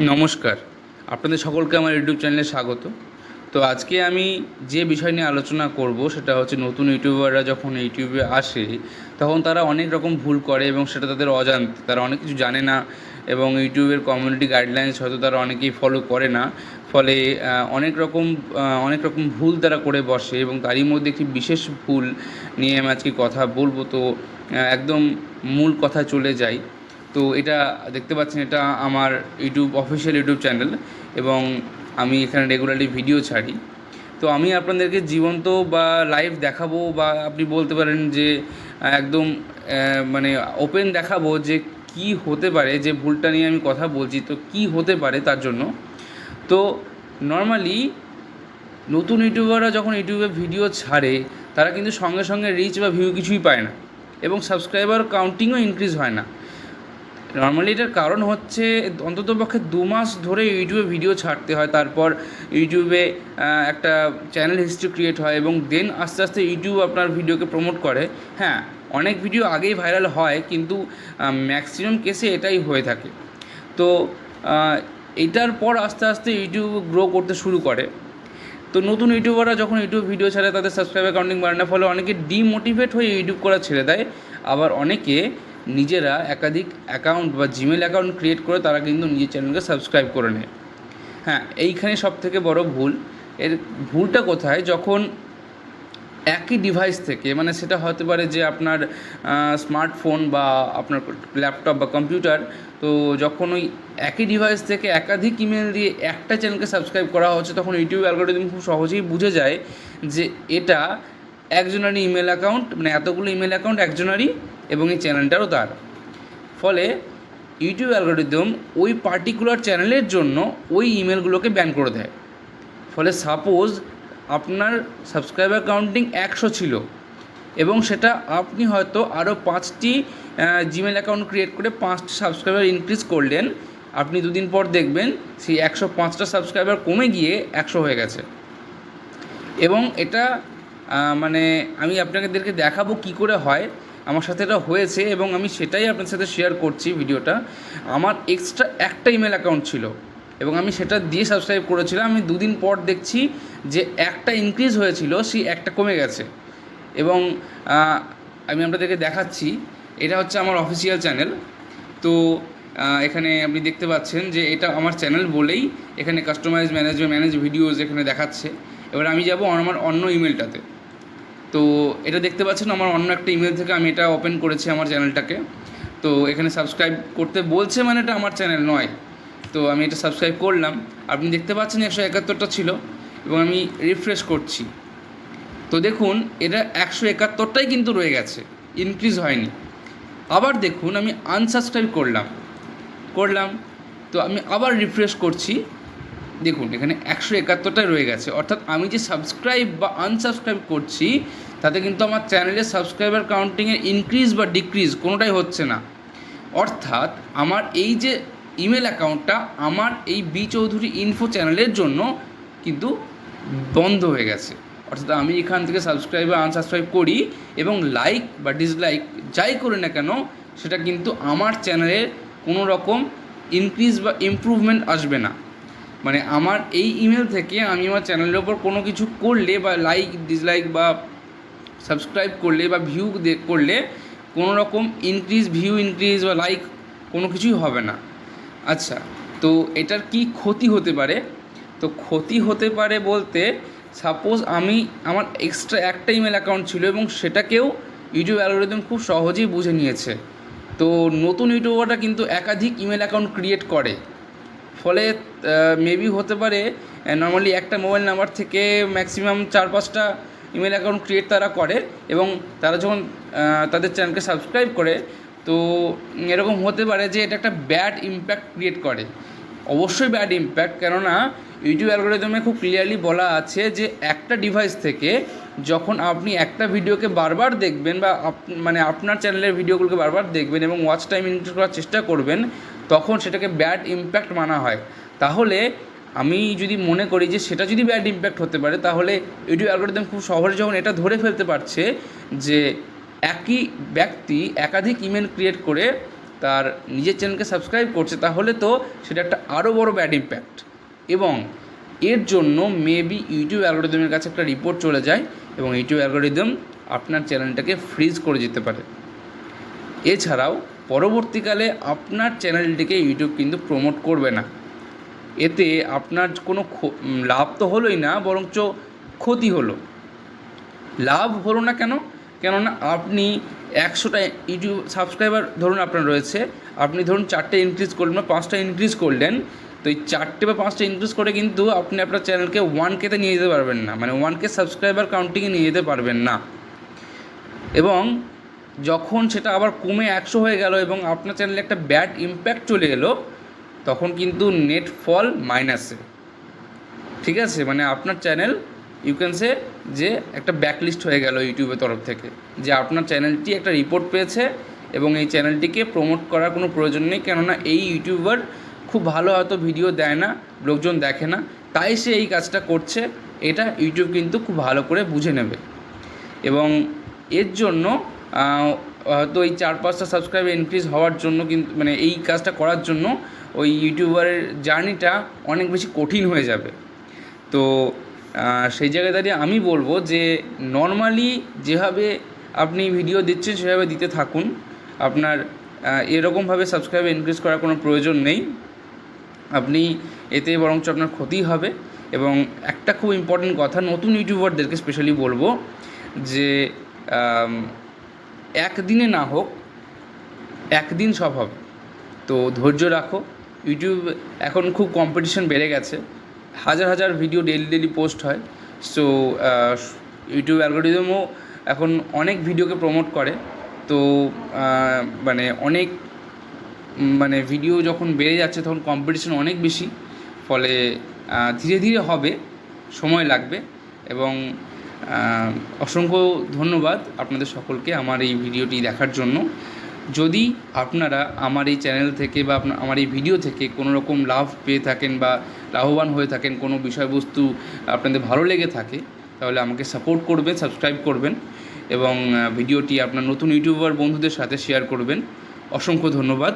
নমস্কার, আপনাদের সকলকে আমার ইউটিউব চ্যানেলে স্বাগত। তো আজকে আমি যে বিষয় নিয়ে আলোচনা করব সেটা হচ্ছে নতুন ইউটিউবাররা যখন ইউটিউবে আসে তখন তারা অনেক রকম ভুল করে এবং সেটা তাদের অজান্তে, তারা অনেক কিছু জানে না এবং ইউটিউবের কমিউনিটি গাইডলাইন্স হয়তো তারা অনেকেই ফলো করে না। ফলে অনেক রকম ভুল তারা করে বসে এবং তারই মধ্যে একটি বিশেষ ভুল নিয়ে আমি আজকে কথা বলবো। তো একদম মূল কথায় চলে যাই। তো এটা দেখতে পাচ্ছেন, এটা আমার অফিসিয়াল ইউটিউব চ্যানেল এবং আমি এখানে রেগুলারলি ভিডিও ছাড়ি। তো আমি আপনাদেরকে জীবন্ত বা লাইভ দেখাবো, বা আপনি বলতে পারেন যে একদম মানে ওপেন দেখাবো যে কি হতে পারে, যে ভুলটা নিয়ে আমি কথা বলছি তো কি হতে পারে তার জন্য। তো নর্মালি নতুন ইউটিউবাররা যখন ইউটিউবে ভিডিও ছাড়ে তারা কিন্তু সঙ্গে সঙ্গে রিচ বা ভিউ কিছুই পায় না এবং সাবস্ক্রাইবার কাউন্টিংও ইনক্রিজ হয় না। নর্মালি এটার কারণ হচ্ছে অন্ততপক্ষে 2 মাস ধরে ইউটিউবে ভিডিও ছাড়তে হয়, তারপর ইউটিউবে একটা চ্যানেল হিস্ট্রি ক্রিয়েট হয় এবং দেন আস্তে আস্তে ইউটিউব আপনার ভিডিওকে প্রমোট করে। হ্যাঁ, অনেক ভিডিও আগেই ভাইরাল হয়, কিন্তু ম্যাক্সিমাম কেসে এটাই হয়ে থাকে। তো এটার পর আস্তে আস্তে ইউটিউব গ্রো করতে শুরু করে। তো নতুন ইউটিউবাররা যখন ইউটিউব ভিডিও ছাড়ে তাদের সাবস্ক্রাইবার কাউন্টিং বাড়ে না, ফলে অনেকে ডিমোটিভেট হয়ে ইউটিউব করা ছেড়ে দেয়। আবার অনেকে নিজেরা একাধিক অ্যাকাউন্ট বা জিমেল অ্যাকাউন্ট ক্রিয়েট করে তারা কিন্তু নিজের চ্যানেলকে সাবস্ক্রাইব করে নেয়। হ্যাঁ, এইখানে সবথেকে বড় ভুল। এর ভুলটা কোথায়? যখন একই ডিভাইস থেকে, মানে সেটা হতে পারে যে আপনার স্মার্টফোন বা আপনার ল্যাপটপ বা কম্পিউটার, তো যখন ওই একই ডিভাইস থেকে একাধিক ইমেল দিয়ে একটা চ্যানেলকে সাবস্ক্রাইব করা হচ্ছে তখন ইউটিউব অ্যালগরিদম খুব সহজেই বুঝে যায় যে এটা একজনেরই ইমেল অ্যাকাউন্ট, মানে এতগুলো ইমেল অ্যাকাউন্ট একজনেরই এবং এই চ্যানেলটারও তার। ফলে ইউটিউব অ্যালগরিদম ওই পার্টিকুলার চ্যানেলের জন্য ওই ইমেলগুলোকে ব্যান করে দেয়। ফলে সাপোজ আপনার সাবস্ক্রাইবার কাউন্টিং 100 ছিল এবং সেটা আপনি হয়তো আরও 5টি জিমেল অ্যাকাউন্ট ক্রিয়েট করে 5টি সাবস্ক্রাইবার ইনক্রিজ করলেন, আপনি দুদিন পর দেখবেন সেই 105টা সাবস্ক্রাইবার কমে গিয়ে 100 হয়ে গেছে। এবং এটা মানে আমি আপনাদেরকে দেখাবো কী করে হয়। আমার সাথে এটা হয়েছে এবং আমি সেটাই আপনার সাথে শেয়ার করছি ভিডিওটা। আমার এক্সট্রা একটা ইমেল অ্যাকাউন্ট ছিল এবং আমি সেটা দিয়ে সাবস্ক্রাইব করেছিলাম। আমি দুদিন পর দেখছি যে একটা ইনক্রিজ হয়েছিল, সেই একটা কমে গেছে। এবং আমি আপনাদেরকে দেখাচ্ছি, এটা হচ্ছে আমার অফিসিয়াল চ্যানেল। তো এখানে আপনি দেখতে পাচ্ছেন যে এটা আমার চ্যানেল বলেই এখানে কাস্টমাইজ ম্যানেজ ভিডিওস এখানে দেখাচ্ছে। এবার আমি যাব আমার অন্য ইমেলটাতে। তো এটা দেখতে পাচ্ছেন আমার অন্য একটা ইমেল থেকে আমি এটা ওপেন করেছি আমার চ্যানেলটাকে। তো এখানে সাবস্ক্রাইব করতে বলছে, মানে এটা আমার চ্যানেল নয়। তো আমি এটা সাবস্ক্রাইব করলাম, আপনি দেখতে পাচ্ছেন 171টা ছিল এবং আমি রিফ্রেশ করছি। তো দেখুন এটা 171টাই কিন্তু রয়ে গেছে, ইনক্রিজ হয়নি। আবার দেখুন আমি আনসাবস্ক্রাইব করলাম, তো আমি আবার রিফ্রেশ করছি, দেখুন এখানে 171টাই রয়ে গেছে। অর্থাৎ আমি যে সাবস্ক্রাইব বা আনসাবস্ক্রাইব করছি তাতে কিন্তু আমার চ্যানেলের সাবস্ক্রাইবার কাউন্টিংয়ের ইনক্রিজ বা ডিক্রিজ কোনোটাই হচ্ছে না। অর্থাৎ আমার এই যে ইমেল অ্যাকাউন্টটা আমার এই বি চৌধুরী ইনফো চ্যানেলের জন্য কিন্তু বন্ধ হয়ে গেছে। অর্থাৎ আমি এখান থেকে সাবস্ক্রাইব বা আনসাবস্ক্রাইব করি এবং লাইক বা ডিসলাইক যাই করি না কেন, সেটা কিন্তু আমার চ্যানেলের কোনো রকম ইনক্রিজ বা ইমপ্রুভমেন্ট আসবে না। মানে আমার এই ইমেল থেকে আমি আমার চ্যানেলের ওপর কোনো কিছু করলে বা লাইক ডিসলাইক বা সাবস্ক্রাইব করলে বা ভিউ করলে কোনো রকম ভিউ ইনক্রিজ বা লাইক কোনো কিছুই হবে না। আচ্ছা, তো এটার কি ক্ষতি হতে পারে? তো ক্ষতি হতে পারে বলতে, সাপোজ আমার এক্সট্রা একটা ইমেল অ্যাকাউন্ট ছিল এবং সেটাকেও ইউটিউব অ্যালগরিদম খুব সহজেই বুঝে নিয়েছে। তো নতুন ইউটিউবাররা কিন্তু একাধিক ইমেল অ্যাকাউন্ট ক্রিয়েট করে। ফলে মেবি হতে পারে নর্মালি একটা মোবাইল নাম্বার থেকে ম্যাক্সিমাম 4-5টা ইমেল অ্যাকাউন্ট ক্রিয়েট তারা করে এবং তারা যখন তাদের চ্যানেলকে সাবস্ক্রাইব করে, তো এরকম হতে পারে যে এটা একটা ব্যাড ইম্প্যাক্ট ক্রিয়েট করে। অবশ্যই ব্যাড ইম্প্যাক্ট, কেননা ইউটিউব অ্যালগরিদমে খুব ক্লিয়ারলি বলা আছে যে একটা ডিভাইস থেকে যখন আপনি একটা ভিডিওকে বারবার দেখবেন বা মানে আপনার চ্যানেলের ভিডিওগুলোকে বারবার দেখবেন এবং ওয়াচ টাইম ইনক্রিজ করার চেষ্টা করবেন, তখন সেটাকে ব্যাড ইম্প্যাক্ট মানা হয়। তাহলে আমি যদি মনে করি যে সেটা যদি ব্যাড ইম্প্যাক্ট হতে পারে, তাহলে ইউটিউব অ্যালগরিদম খুব সহজে যখন এটা ধরে ফেলতে পারছে যে একই ব্যক্তি একাধিক ইমেল ক্রিয়েট করে তার নিজের চ্যানেলকে সাবস্ক্রাইব করছে, তাহলে তো সেটা একটা আরও বড় ব্যাড ইম্প্যাক্ট। এবং এর জন্য মেবি ইউটিউব অ্যালগরিদমের কাছে একটা রিপোর্ট চলে যায় এবং ইউটিউব অ্যালগরিদম আপনার চ্যানেলটাকে ফ্রিজ করে যেতে পারে। এছাড়াও পরবর্তীকালে আপনার চ্যানেলটিকে ইউটিউব কিন্তু প্রমোট করবে না। এতে আপনার কোনো লাভ তো হলোই না, বরঞ্চ ক্ষতি হলো। লাভ হলো না কেননা আপনি 100টা ইউটিউব সাবস্ক্রাইবার ধরুন আপনার রয়েছে, আপনি ধরুন 4টে ইনক্রিজ করলেন বা 5টা ইনক্রিজ করলেন, তো এই 4টে বা 5টা ইনক্রিজ করে কিন্তু আপনি আপনার চ্যানেলকে 1K-তে নিয়ে যেতে পারবেন না, মানে 1K সাবস্ক্রাইবার কাউন্টিংয়ে নিয়ে যেতে পারবেন না। এবং যখন সেটা আবার কমে 100 হয়ে গেল এবং আপনার চ্যানেলে একটা ব্যাড ইম্প্যাক্ট চলে এলো, তখন কিন্তু নেট ফল মাইনাসে। ঠিক আছে, মানে আপনার চ্যানেল ইউ ক্যান সে যে একটা ব্যাকলিস্ট হয়ে গেল ইউটিউবের তরফ থেকে, যে আপনার চ্যানেলটি একটা রিপোর্ট পেয়েছে এবং এই চ্যানেলটিকে প্রমোট করার কোনো প্রয়োজন নেই, কেননা এই ইউটিউবার খুব ভালো হয়তো ভিডিও দেয় না, লোকজন দেখে না, তাই সে এই কাজটা করছে। এটা ইউটিউব কিন্তু খুব ভালো করে বুঝে নেবে এবং এর জন্য হয়তো এই 4-5টা সাবস্ক্রাইবার ইনক্রিজ হওয়ার জন্য কিন্তু মানে এই কাজটা করার জন্য ওই ইউটিউবারের জার্নিটা অনেক বেশি কঠিন হয়ে যাবে। তো সেই জায়গায় দাঁড়িয়ে আমি বলবো যে নর্মালি যেভাবে আপনি ভিডিও দিচ্ছেন সেভাবে দিতে থাকুন। আপনার এরকমভাবে সাবস্ক্রাইবার ইনক্রিজ করার কোনো প্রয়োজন নেই, আপনি এতে বরঞ্চ আপনার ক্ষতি হবে। এবং একটা খুব ইম্পর্টেন্ট কথা নতুন ইউটিউবারদেরকে স্পেশালি বলবো যে একদিনে না হোক, একদিন সব হবে। তো ধৈর্য রাখো। ইউটিউব এখন খুব কম্পিটিশন বেড়ে গেছে, হাজার ভিডিও ডেলি পোস্ট হয়। সো ইউটিউব অ্যালগরিদমও এখন অনেক ভিডিওকে প্রমোট করে। তো মানে ভিডিও যখন বেড়ে যাচ্ছে তখন কম্পিটিশন অনেক বেশি, ফলে ধীরে ধীরে হবে, সময় লাগবে। এবং অসংখ্য ধন্যবাদ আপনাদের সকলকে আমার এই ভিডিওটি দেখার জন্য। যদি আপনারা আমার এই চ্যানেল থেকে বা আমার এই ভিডিও থেকে কোনো রকম লাভ পেয়ে থাকেন বা লাভবান হয়ে থাকেন, কোনো বিষয়বস্তু আপনাদের ভালো লেগে থাকে, তাহলে আমাকে সাপোর্ট করবেন, সাবস্ক্রাইব করবেন এবং ভিডিওটি আপনার নতুন ইউটিউবার বন্ধুদের সাথে শেয়ার করবেন। অসংখ্য ধন্যবাদ।